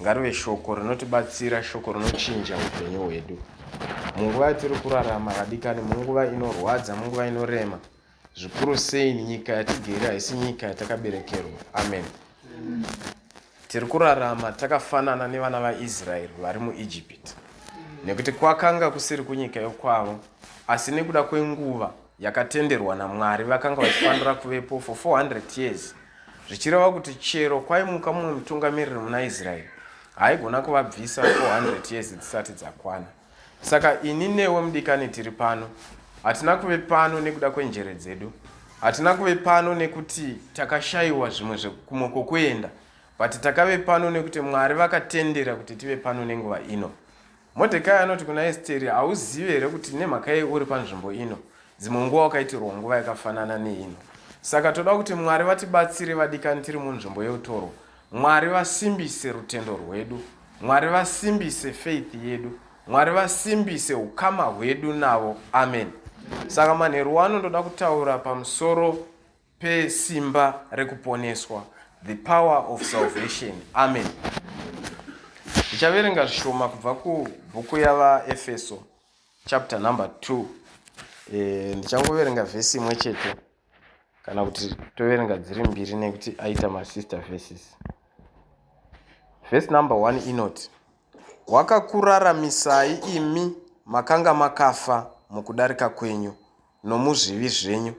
ngarive shoko rinotibatsira, shoko rinochinja upenyu hwedu munguva yatiri kurarama vadikani, munguva inorwadza, munguva inorema zvikuru sei nyika yatigere haisi nyika yatakaberekerwa. Amen. Tiri kurarama takafanana nevana vaIsraeri vari muIjipiti, nekuti kwakanga kusiri kunyika yokwavo, asi nekuda kwenguva yakatenderwa naMwari vakanga vachifanira kuvepo for 400 years, zvichireva kuti chero kwaimuka mumwe mutungamiriri muna Israeri haigona kuvabvisa 400 years dzisati dzakwana. Saka ini newe mudikani tiri pano, hatina kuve pano nekuda kwenjere dzedu, hatina kuve pano nekuti takashayiwa zvimwe kumwe kwokuenda, but takave pano nekuti Mwari vakatendera kuti tive pano nenguva ino. Modhekai anoti kuna Esteri, hauzivi here kuti nemhaka yei uri panzvimbo ino dzimwe nguva wakaitirwa nguva yakafanana neino. Saka toda kuti Mwari vatibatsire vadikani tiri munzvimbo yeutoro. Mwari vasimbise rutendo rwedu, Mwari vasimbise faith yedu, Mwari vasimbise ukama hwedu navo. Amen. Saka manheru ano ndoda kutaura pamusoro pesimba rekuponeswa, the power of salvation. Amen. Ndichaverenga zvishoma kubva kubhuku yavaEfeso chapter number 2. Ndichangoverenga vhesi imwe chete kana kuti toverenga dziri mbiri nekuti aita masister verses. Verse number 1 inoti, wakakuraramisai imi makanga makafa mukudarika kwenyu nomuzvivi zvenyu,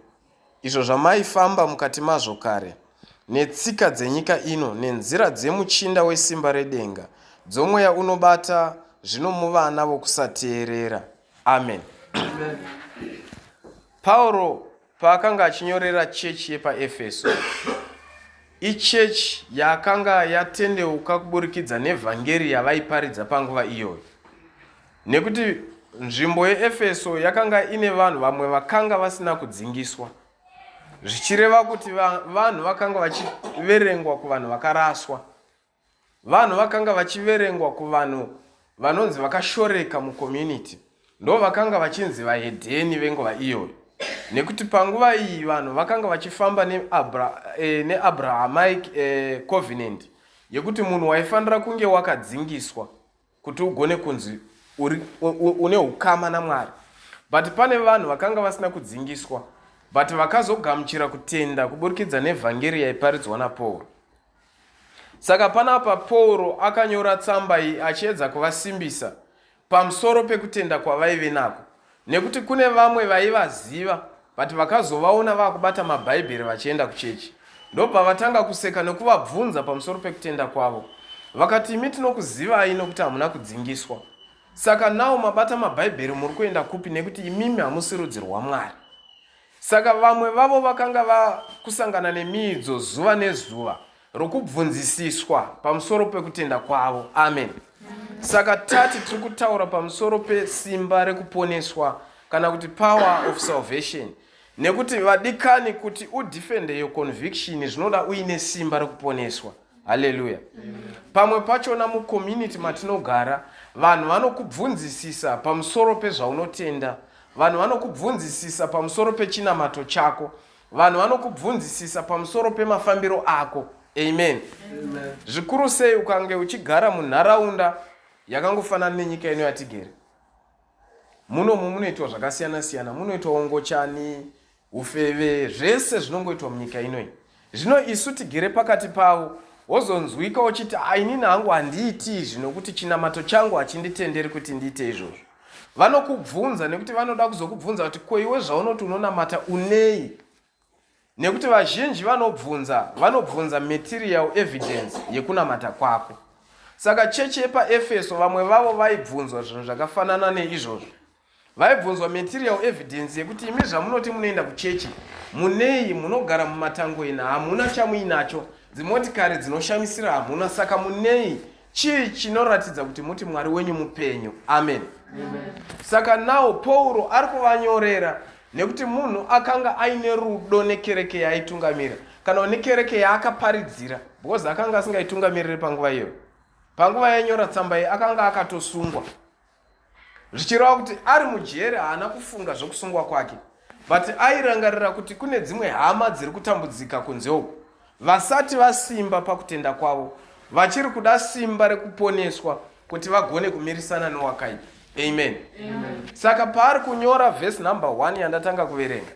izvo zvamaifamba mukati mazvo kare, netsika dzenyika ino, nenzira dzemuchinda wesimba redenga, dzomweya unobata zvino muvana vokusateerera. Amen. Pauro paakanga achinyorera chechi yepaEfeso, ichechi yakanga yatendeuka kuburikidza nevhangeri yavaiparidza panguva iyoyo, nekuti nzvimbo yeEfeso yakanga ine vanhu vamwe vakanga vasina kudzingiswa, zvichireva kuti vanhu vakanga vachiverengwa kuvanhu vakaraswa, vanhu vakanga vachiverengwa kuvanhu vanonzi vakashoreka mucommunity, ndo vakanga vachinzi vahedheni venguva iyoyo, nekuti panguva iyi vanhu vakanga vachifamba neAbrahamic covenant yekuti munhu waifanira kunge wakadzingiswa kuti ugone kunzi une ukama naMwari. But pane vanhu vakanga vasina kudzingiswa, but vakazogamuchira kutenda kuburikidza nevhangeri yaiparidzwa naPauro. Saka panapa Pauro akanyora tsamba iyi achiedza kuvasimbisa pamusoro pekutenda kwavaive nako, nekuti kune vamwe vaivaziva but vakazovaona vakubata mabhaibheri vachienda kuchechi, ndo pavatanga kuseka nekuvabvunza pamusoro pekutenda kwavo. Vakati, imi tinokuzivai nokuti hamuna kudzingiswa, saka nawo mabata mabhaibheri muri kuenda kupi, nekuti imimi hamusi rudzi rwaMwari. Saka vamwe vavo vakanga vakusangana nemiidzo zuva nezuva rokubvunzisiswa pamusoro pekutenda kwavo. Amen. Saka tati tiri kutaura pamusoro pesimba rekuponeswa kana kuti power of salvation, nekuti vadikani kuti udefende your conviction zvinoda uine simba rekuponeswa. Haleluya. Pamwe pachona mucommunity matinogara vanhu vanokubvunzisisa pamusoro pezvaunotenda, vanhu vanokubvunzisisa pamusoro pechinamato chako, vanhu vanokubvunzisisa pamusoro pemafambiro ako. Amen. Zvikuru sei ukange uchigara munharaunda yakangofanana nenyika ino yatigere. Munomu munoitwa zvakasiyana siyana, munoitwa ongochani, ufeve, zvese zvinongoitwa munyika inoi. Zvino isu tigere pakati pavo, wozonzwika uchiti inini hangu handiiti izvi nokuti chinamato changu hachinditenderi kuti ndiite izvozvo. Vanokubvunza nekuti vanoda kuzokubvunza kuti ko iwe zvaunoti unonamata unei? Nekuti vazhinji vanobvunza material evidence yekunamata kwako. Saka chechi yepaEfeso vamwe vavo vaibvunzwa zvinhu zvakafanana neizvozvo. Vaibvunzwa material evidence yekuti imi zvamunoti munoenda kuchechi munei, munogara mumatango ina, hamuna chamuinacho, dzimotikari dzinoshamisira hamuna, saka munei? Chii chinoratidza kuti muti Mwari wenyu mupenyu? Amen. Saka nawo Pauro ari kuvanyorera nekuti munhu akanga aine rudo nekereke yaaitungamira kana nekereke yaakaparidzira, because akanga asingaitungamiriri panguva iyo. Panguva yainyora tsamba iyi akanga akatosungwa, zvichireva kuti ari mujere haana kufunga zvokusungwa kwake, but airangarira kuti kune dzimwe hama dziri kutambudzika kunze uku, vasati vasimba pakutenda kwavo, vachiri kuda simba rekuponeswa kuti vagone kumirisana newakaipa. Amen. Saka paari kunyora vhesi number 1 yandatanga kuverenga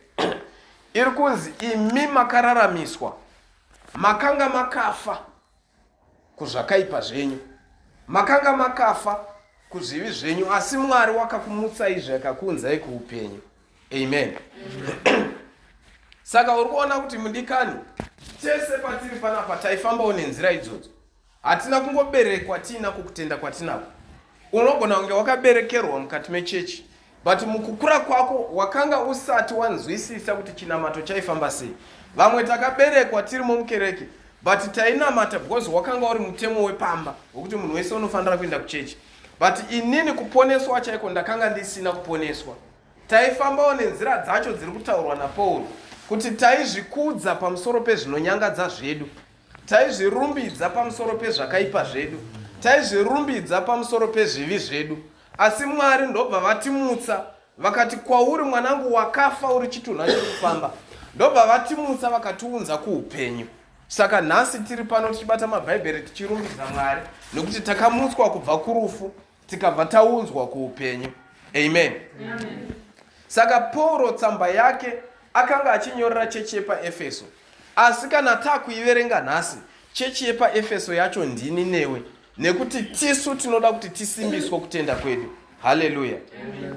iri kunzi imi makararamiswa makanga makafa kuzvakaipa zvenyu, makanga makafa kuzvivi zvenyu, asi Mwari wakakumutsai akakuunzai kuupenyu. Amen. Saka uri kuona kuti mudikani, tese patiri panapa taifambawo nenzira idzodzo. Hatina kungoberekwa tiina kukutenda kwatinako. Unogona kunge wakaberekerwa mukati mechechi, but mukukura kwako wakanga usati wanzwisisa kuti chinamato chaifamba sei. Vamwe takaberekwa tiri mukereke, but tainamata because wakanga uri mutemo wepamba wokuti munhu wese unofanira kuenda kuchechi. But inini kuponeswa chaiko ndakanga ndisina kuponeswa. Taifambawo nenzira dzacho dziri kutaurwa naPauro kuti taizvikudza pamusoro pezvinonyangadza zvedu, taizvirumbidza pamusoro pezvakaipa zvedu, taizvirumbidza pamusoro pezvivi zvedu, asi Mwari ndobva vatimutsa vakati kwauri mwanangu wakafa uri chitunha chiri kufamba, ndobva vatimutsa vakatiunza kuupenyu. Saka nhasi tiri pano tichibata mabhaibheri tichirumbidza Mwari nekuti takamutswa kubva kurufu tikabva taunzwa kuupenyu. Amen. Saka Pauro tsamba yake akanga achinyorera chechi yepaEfeso, asi kana takuiverenga nhasi chechi yepaEfeso yacho ndini newe, nekuti tisu tinoda kuti tisimbiswe kutenda kwedu. Haleluya.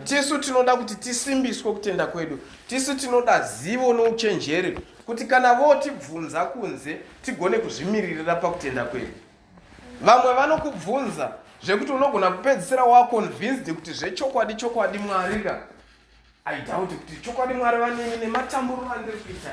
Tisu tinoda kuti tisimbiswe kutenda kwedu. Tisu tinoda zivo nouchenjeri kuti kana votibvunza kunze tigone kuzvimiririra pakutenda kwedu. Vamwe vanokubvunza zvekuti unogona kupedzisira waconvinced kuti zvechokwadi Mwari I doubt kuti chokwadi Mwari vanini nematamburiro andiri kuita,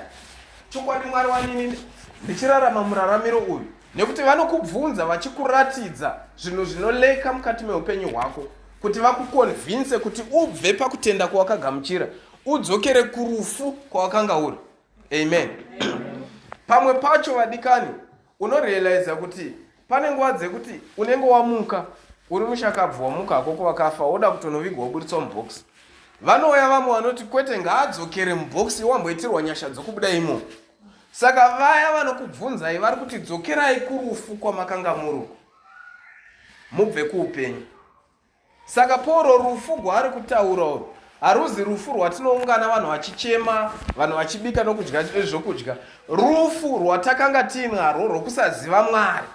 chokwadi Mwari vanini ndichirarama muraramiro uyu, nekuti vanokubvunza vachikuratidza zvinhu zvinoleka mukati meupenyu hwako kuti vakuconvince kuti ubve pakutenda kwawakagamuchira udzokere kurufu kwawakanga uri. Amen. Pamwe pacho vadikani unorealize kuti pane nguva dzekuti unenge wamuka uri mushakabvu wamuka akoko wakafa woda kutonovigwa woburitswa mubhokisi. Vanouya vamwe vanoti kwete ngaadzokere mubhokisi wamboitirwa nyasha dzokubuda imo. Saka vaya vanokubvunzai vari kuti dzokerai kurufu kwamakanga muri mubve kuupenyu. Saka Pauro rufu rwaari kutaura urwu haruzi rufu rwatinoungana vanhu vachichema, vanhu vachibika nokudya zvokudya. Rufu rwatakanga tiinarwo rwokusaziva Mwari.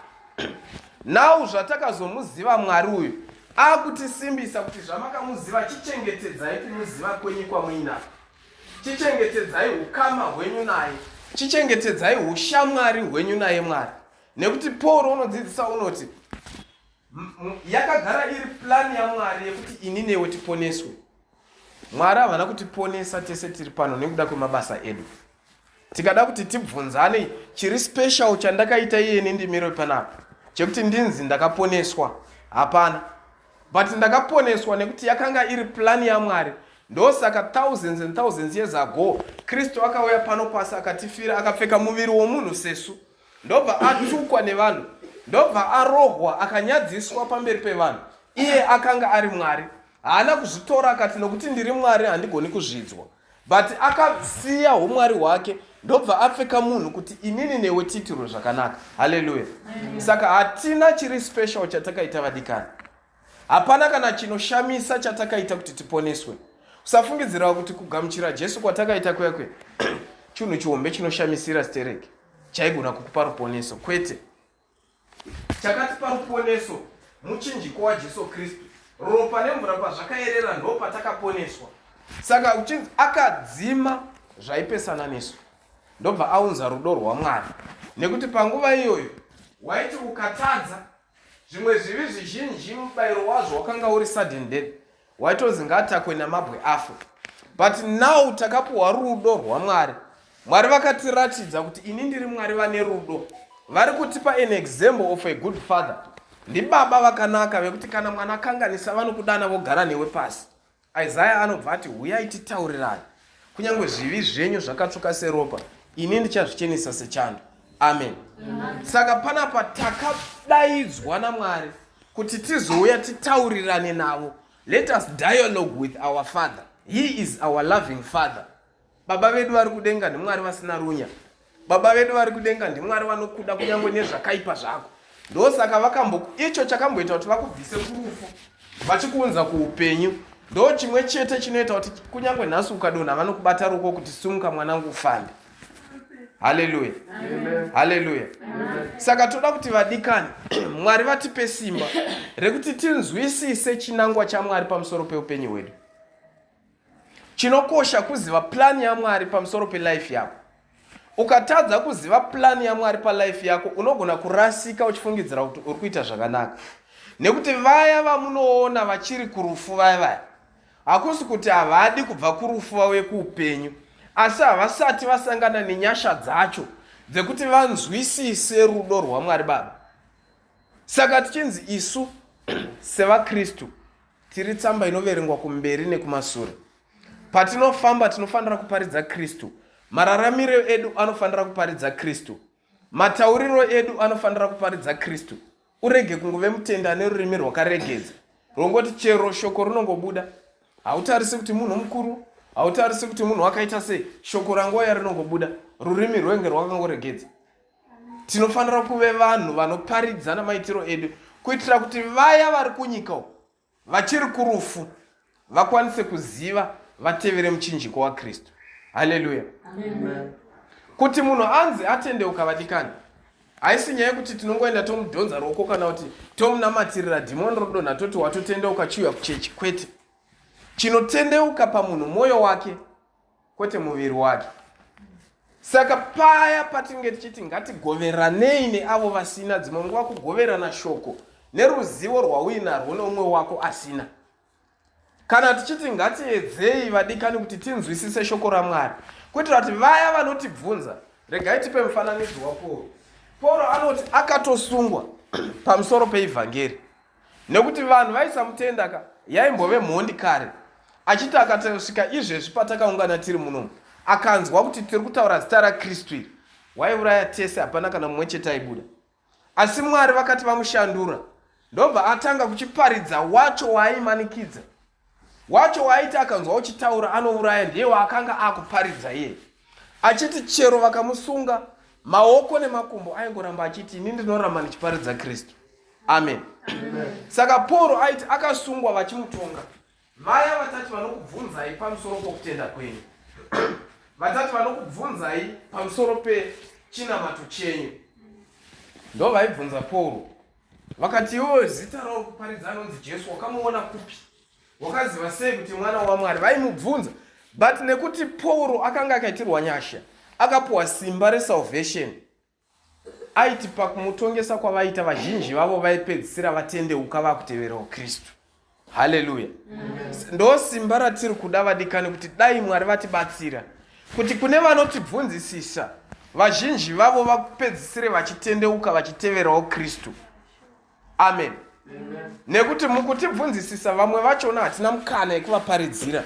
Now zvatakazomuziva Mwari uyu akutisimbisa kuti zvamakamuziva chichengetedzai kumuziva kwenyu kwamuinako, chichengetedzai ukama hwenyu naye, chichengetedzai ushamwari hwenyu naye Mwari. Nekuti Pauro unodzidzisa unoti yakagara iri plani yaMwari yekuti ini newe tiponeswe. Mwari havana kutiponesa tese tiri pano nekuda kwemabasa edu. Tikada kuti tibvunzane chiri special chandakaita iye nendimiro panapa chekuti ndinzi ndakaponeswa, hapana. But ndakaponeswa nekuti yakanga iri plani yaMwari. Ndosaka thousands and thousands years ago Kristu akauya pano pasi akatifira, akapfeka muviri womunhu sesu, ndobva atukwa nevanhu, ndobva arohwa akanyadziswa pamberi pevanhu. Iye akanga ari Mwari, haana kuzvitora akati nokuti ndiri Mwari handigoni kuzvidzwa, but akasiya umwari hwake ndobva apfeka munhu kuti inini newe tiitirwe zvakanaka. Haleluya. Saka hatina chiri special chatakaita vadikani, hapana kana chinoshamisa chatakaita kuti tiponeswe. Usafungidzira kuti kugamuchira Jesu kwatakaita kwekwe chinhu chihombe chinoshamisira stereki chaigona kukupa ruponeso. Kwete, chakatipa ruponeso muchinjiko waJesu Kristu. Ropa nemvura pazvakaerera ndo patakaponeswa. Saka uchinzi akadzima zvaipesana nesu, ndobva aunza rudo rwaMwari. Nekuti panguva iyoyo waiti ukatadza zvimwe zvivi zvizhinji mubayiro wazvo wakanga uri sudden death, waitozi ngaatakwe namabwe afe. But now takapuwa rudo rwaMwari. Mwari vakatiratidza kuti ini ndiri Mwari vane rudo. Vari kutipa an example of a good father. Ndibaba vakanaka vekuti kana mwana kanganisa vanokudana vogara newe pasi. Isaiah anobva ati huyai titaurirane, kunyange zvivi zvenyu zvakatsvuka seropa ini ndichazvichenesa sechando. Amen. Saka panapa takadaidzwa naMwari kuti tizouya titaurirane navo. Let us dialogue with our Father. He is our loving Father. Baba vedu vari kudenga ndiMwari vasina runya. Baba vedu vari kudenga ndiMwari vanokuda kunyange nezvakaipa zvako. ndosaka icho chakamboita kuti vakubvise kurufu vachikuunza kuupenyu. Ndo chimwe chete chinoita kuti kunyange nhasi ukadonha vanokubata ruoko kuti sumuka mwanangu ufambe. Haleluya. Haleluya. Saka toda kuti vadikani Mwari vatipe simba rekuti tinzwisise chinangwa chaMwari pamusoro peupenyu hwedu. Chinokosha kuziva plani yaMwari pamusoro pelife yako. Ukatadza kuziva plani yaMwari palife yako unogona kurasika uchifungidzira kuti uri kuita zvakanaka. Nekuti vaya vamunoona vachiri kurufu vaya hakusi kuti havadi kubva kurufu vauye kuupenyu, asi havasati vasangana nenyasha dzacho dzekuti vanzwisise rudo rwaMwari Baba. Saka tichinzi isu sevaKristu tiri tsamba inoverengwa kumberi nekumashure. Patinofamba tinofanira kuparidza Kristu. Mararamiro edu anofanira kuparidza Kristu. Matauriro edu anofanira kuparidza Kristu. Urege kungove mutenda nerurimi rwakaregedza rongoti chero shoko rinongobuda, hautarisi kuti munhu mukuru, hautarisi kuti munhu wakaita sei, shoko ranguva rinongobuda, rurimi rwenge rwakangoregedza. Tinofanira kuve vanhu vanoparidzana maitiro edu kuitira kuti vaya vari kunyika vachiri kurufu vakwanise kuziva vatevere muchinjiko waKristu. Haleluya. Kuti munhu anzi atendeuka vadikani, haisi nyaya yekuti tinongoenda tomudhonza ruoko kana kuti tomunamatirira dhimoni rodonha toti watotendeuka chiuya kuchechi. Kwete. Chinotendeuka pamunhu mwoyo wake, kwete muviri wake. Saka paya patinge tichiti ngatigoveranei neavo vasina, dzimwe nguva kugoverana shoko neruzivo rwauinarwo neumwe wako asina. Kana tichiti ngatiedzei vadikani kuti tinzwisise shoko raMwari, kuitira kuti vaya vanotibvunza, regai tipe mufananidzo waPauro. Pauro anoti akatosungwa pamusoro peivhangeri, nekuti vanhu vaisamutenda yaimbove mhondi kare, achiti akatosvika izvezvi patakaungana tiri munomu akanzwa kuti tiri kutaura zita raKristu iri, waiuraya tese, hapana kana mumwe chete aibuda. Asi Mwari vakati vamushandura, ndobva atanga kuchiparidza wacho waaimanikidza. Wacho waaiti akanzwa uchitaura anouraya ndiye waakanga akuparidza iye, achiti chero vakamusunga maoko nemakumbo aingoramba achiti ini ndinoramba ndichiparidza Kristu. Amen. Saka Pauro aiti akasungwa vachimutonga. Vaya vatati vanokubvunzai pamusoro pokutenda kwenyu, vatati vanokubvunzai pamusoro pechinamato chenyu, ndo vaibvunza Pauro vakati, iwe zita rauri kuparidza anonzi Jesu wakamuona kupi, wakaziva sei kuti mwana waMwari? Vaimubvunza, but nekuti Pauro akanga akaitirwa nyasha, akapuwa simba resalvation, aiti pakumutongesa kwavaita vazhinji vavo vaipedzisira vatendeuka vakuteverawo Kristu. Haleluya. Ndo simba ratiri kuda vadikani, kuti dai Mwari vatibatsira kuti kune vanotibvunzisisa vazhinji vavo vapedzisire vachitendeuka vachiteverawo Kristu. Amen. Nekuti mukutibvunzisisa vamwe vachona hatina mukana yekuvaparidzira,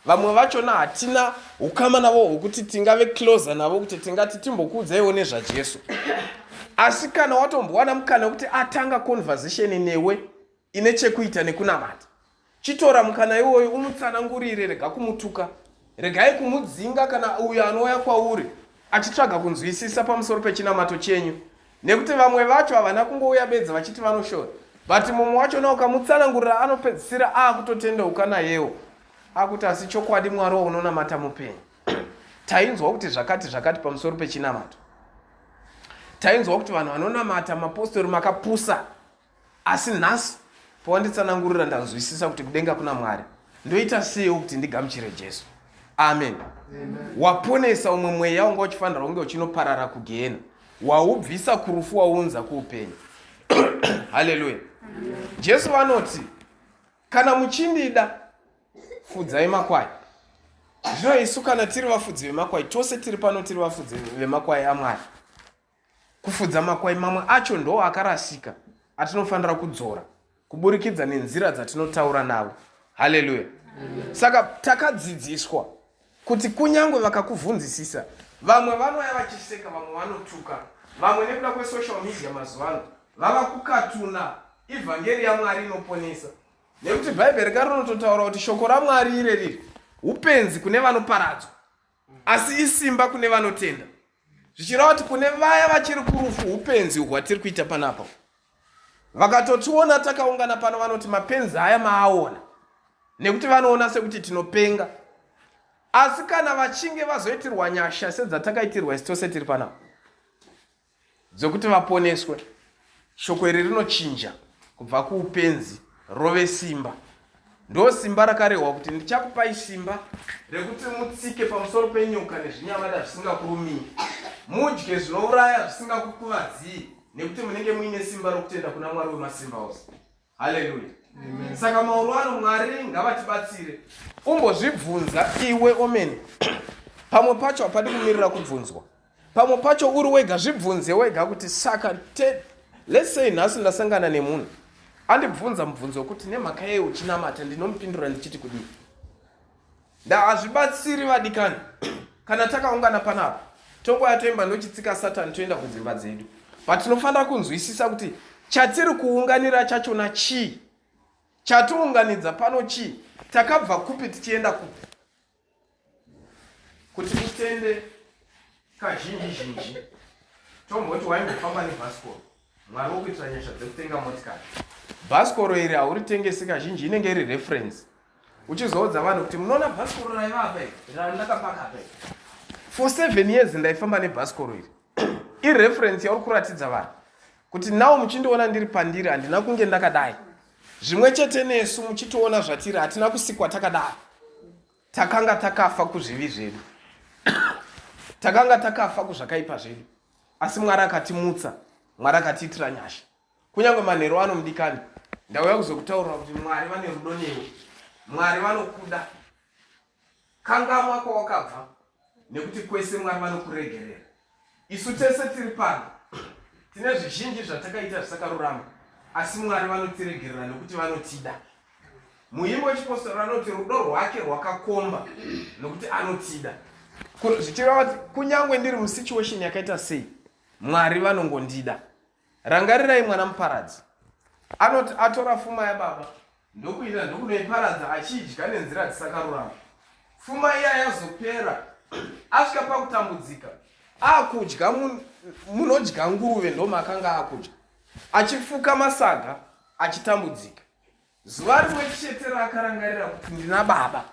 vamwe vachona hatina ukama navo hwokuti tingave closer navo kuti tingati timbokuudzaiwo nezvaJesu. Asi kana watombowana mukana wekuti atanga conversation newe ine chekuita nekunamata, chitora mukana iwoyo umutsanangurire, rega kumutuka, regai kumudzinga kana uyo anouya kwauri achitsvaga kunzwisisa pamusoro pechinamato chenyu. Nekuti vamwe vacho havana kungouya bedza vachiti vanoshora, but mumwe wachona ukamutsanangurira anopedzisira akutotendeuka nayewo, akuti asi chokwadi Mwari unonamata mupenyu. Tainzwa kuti zvakati pamusoro pechinamato. Tainzwa kuti vanhu vanonamata mapostori makapusa, asi nhasi pawanditsanangurira ndanzwisisa kuti kudenga kuna Mwari. Ndoita seiwo kuti ndigamuchire Jesu. Amen. Waponesa umwe mweya wanga uchifanira kunge uchinoparara kugehena, waubvisa kurufu waunza kuupenyu. Haleluya. Jesu vanoti kana muchindida fudzai makwai. Zvino isu kana tiri vafudzi vemakwai, tose tiri pano tiri vafudzi vemakwai aMwari. Kufudza makwai mamwe acho ndo akarasika atinofanira kudzora kuburikidza nenzira dzatinotaura navo. Haleluya. Saka takadzidziswa kuti kunyange vakakuvhunzisisa, vamwe vanoya vachiseka, vamwe vanotuka, vamwe nekuda kwesocial media mazuvano vava kukatuna ivhangeri yaMwari inoponesa. Nekuti Bhaibheri rinototaura kuti shoko raMwari ireri upenzi kune vanoparadzwa, asi isimba kune vanotenda. Zvichireva kuti kune vaya vachiri kurufu upenzi hwatiri kuita panapa. vakatotiona takaungana pano vanoti mapenzi aya maaona, nekuti vanoona sekuti tinopenga. Asi kana vachinge vazoitirwa nyasha sedzatakaitirwa isi tose tiri panapa dzokuti vaponeswe, shoko iri rinochinja kubva kuupenzi rove simba. Ndo simba rakarehwa kuti ndichakupai simba rekuti mutsike pamusoro penyoka nezvinyamada zvisingakurumii, mudye zvinouraya zvisingakukuvadzii, nekuti munenge muine simba rokutenda kuna Mwari wemasimba ose. Haleluya. Saka mauro ano Mwari ngavatibatsire. Umbozvibvunza iwe omene. Pamwe pacho hapadi kumirira kubvunzwa. Pamwe pacho uri wega, zvibvunze wega kuti saka let's say nhasi ndasangana nemunhu andibvunza mubvunzo wekuti nemhaka yei uchinamata, ndinomupindura ndichiti kudii. Hazvibatsiri vadikani kana takaungana panapa tongoya toimba ndochitsika Satani toenda kudzimba dzedu. Patinofanira kunzwisisa kuti chatiri kuunganira chachona chii, chatiunganidza pano chii, takabva kupi tichienda kupi. Kuti mutende kazhinji tomboti waimbofamba nebhasikoro, Mwari wokuitira nyasha dzekutenga motikari. Bhasikoro iri hauritengesi kazhinji, inenge iri reference. Uchizoudza vanhu kuti munoona bhasikoro raiva apa iri randakapaka apa iri. For 7 years ndaifamba nebhasikoro iri. Ireference yauri kuratidza vanhu kuti nawo muchindiona ndiri pandiri handina kunge ndakadai. Zvimwe chete nesu muchitoona zvatiri hatina kusikwa takadai. Takanga takafa kuzvivi zvedu. Takanga takafa kuzvakaipa zvedu. Asi Mwari akatimutsa, Mwari akatiitira nyasha. Kunyange manheru ano mudikani, ndauya kuzokutaurira kuti Mwari vane rudo newe. Mwari vanokuda. Kangamwa kwawakabva, nekuti kwese Mwari vanokuregerera. Isu tese tiri pano tine zvizhinji zvatakaita zvisakarurama, asi Mwari vanotiregerera nekuti vanotida. Muimbo wechipostori anoti rudo rwake rwakakomba nekuti anotida. Zvichireva kuti kunyange ndiri musituation yakaita sei, Mwari vanongondida. Rangarirai mwana muparadzi anoti atora pfuma yababa ndokuenda ndokunoiparadza achidya nenzira dzisakarurama. Pfuma iya yazopera, asvika pakutambudzika, akudya munodya nguruve ndomakanga akudya, achifuka masaga achitambudzika. Zuva rimwe chete raakarangarira kuti ndina baba,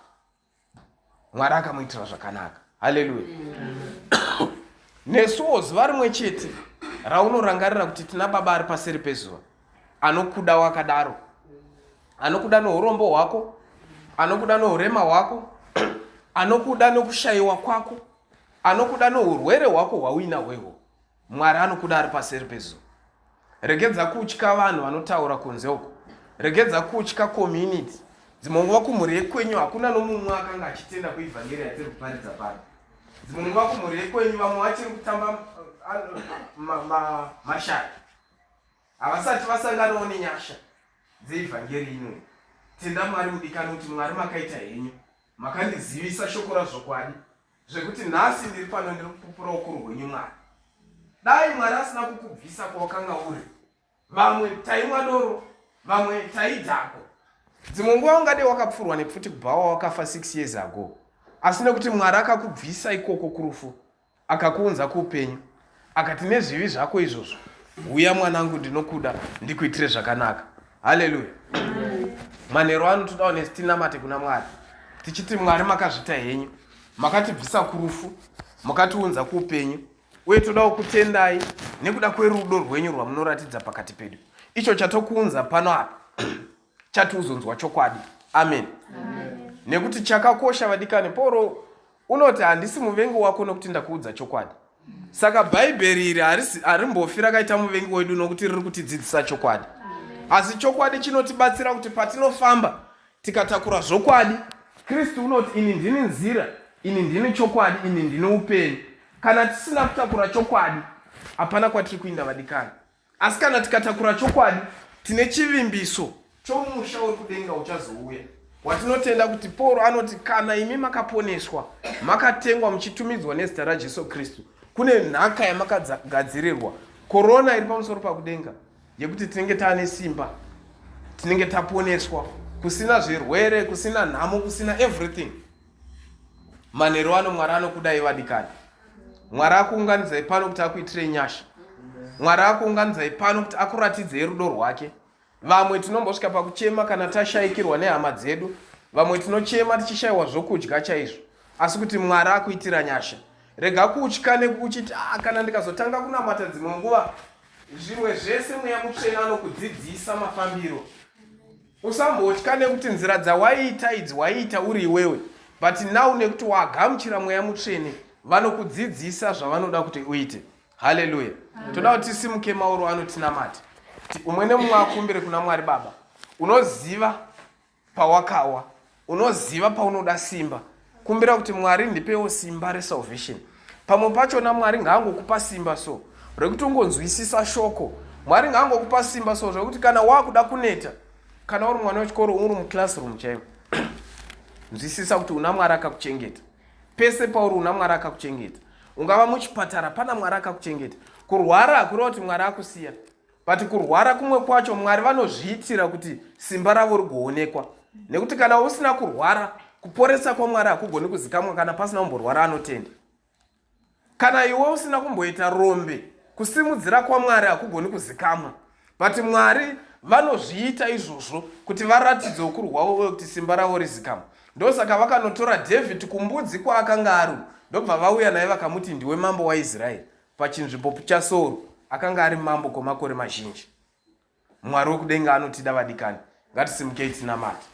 Mwari akamuitira zvakanaka. Haleluya. Nesuwo zuva rimwe chete raunorangarira kuti tina baba ari paseri pezuva, anokuda wakadaro, anokuda nourombo hwako, anokuda nourema hwako, anokuda nokushayiwa kwako, anokuda nourwere hwako hwauinahweho. Mwari anokuda ari paseri pezuva. Regedza kutya vanhu vanotaura kunze uko, regedza kutya community. Dzimwe nguva kumhuri yekwenyu hakuna nomumwe akanga achitenda kuivhangeri yatiri kuparidza pano. Dzimwe nguva kumhuri yekwenyu vamwe vachiri kutamba mashari, havasati vasanganawo nenyasha dzeivhangeri ino. Tenda Mwari mudikani kuti Mwari makaita henyu, makandizivisa shoko razvokwadi zvekuti nhasi ndiri pano ndiri kupupura ukuru hwenyu Mwari. Dai Mwari asina kukubvisa kwawakanga uri, vamwe taimwa doro, vamwe taidhako. Dzimwe nguva ungadei wakapfurwa nepfuti kubva wakafa 6 years ago, asi nekuti Mwari akakubvisa ikoko kurufu, akakuunza kuupenyu, akati nezvivi zvako izvozvo, uya mwanangu ndinokuda ndikuitire zvakanaka. Haleluya. Manheru ano toda honest tinamate kuna Mwari tichiti Mwari makazvita henyu, makatibvisa kurufu, makatiunza kuupenyu, uye todawo kutendai nekuda kwerudo rwenyu rwamunoratidza pakati pedu. Icho chatokuunza pano apa chatiuzonzwa chokwadi. Amen. Nekuti chakakosha vadikani, Poro unoti handisi muvengi wako nokuti ndakuudza chokwadi. Saka Bhaibheri iri harimbofi rakaita muvengi wedu nokuti riri kutidzidzisa chokwadi. Asi chokwadi chinotibatsira kuti patinofamba tikatakura zvokwadi, Kristu unoti ini ndini nzira, ini ndini chokwadi, ini ndini upenyu. Kana tisina kutakura chokwadi, hapana kwatiri kuinda vadikani. Asi kana tikatakura chokwadi, tine chivimbiso chomusha uri kudenga uchazouya. Watinotenda kuti Poro anoti kana imi makaponeswa, makatengwa muchitumidzwa nezita raJesu Kristu, kune nhaka yamakagadzirirwa. Korona iri pamusoro pakudenga yekuti tinenge taane simba, tinenge taponeswa, kusina zvirwere, kusina nhamo, kusina everything. Manheru ano Mwari anokudai vadikani. Mwari akuunganidzai pano kuti akuitirei nyasha. Mwari akuunganidzai pano kuti akuratidzei rudo rwake. Vamwe tinombosvika pakuchema kana tashayikirwa nehama dzedu, vamwe tinochema tichishayiwa zvokudya chaizvo, asi kuti Mwari akuitira nyasha. Rega kutya nekuchiti kana ndikazotanga kunamata dzimwe nguva zvimwe zvese mweya mutsvene anokudzidzisa mafambiro. Usambotya nekuti nzira dzawaiita idzi waiita uri iwewe, but now nekuti wagamuchira mweya mutsvene vanokudzidzisa zvavanoda kuti uite. Haleluya. Toda kuti tisimuke mauro anotinamata. Umwe nemumwe akumbire kuna Mwari Baba. Unoziva pawakawa, unoziva paunoda simba. Kumbira kuti Mwari ndipewo simba resalvation. Pamwe pachona Mwari ngaangokupa simba so rekuti ungonzwisisa shoko. Mwari ngaangokupa simba so rekuti kana wakuda kuneta, kana uri mwana wechikoro uri muclassroom chaiwo, nzwisisa kuti una Mwari akakuchengeta. Pese pauri una Mwari akakuchengeta. Ungava muchipatara pana Mwari akakuchengeta. Kurwara hakureva kuti Mwari akusiya, but kurwara kumwe kwacho Mwari vanozviitira kuti simba ravo rigoonekwa. Nekuti kana usina kurwara, kuporesa kwaMwari hakugoni kuzikamwa kana pasina kumborwara anotenda. Kana iwe usina kumboita rombe, kusimudzira kwaMwari hakugoni kuzikamwa. But Mwari vanozviita izvozvo kuti varatidze ukuru hwavo kuti simba ravo rizikamwa. Ndosaka vakanotora David kumbudzi kwaakanga ari, ndobva vauya naye vakamuti ndiwe mambo waIsraeri pachinzvimbo cha Sauro, akanga ari mambo kwemakore mazhinji. Mwari wekudenga anotida vadikani. Ngatisimukei tinamate.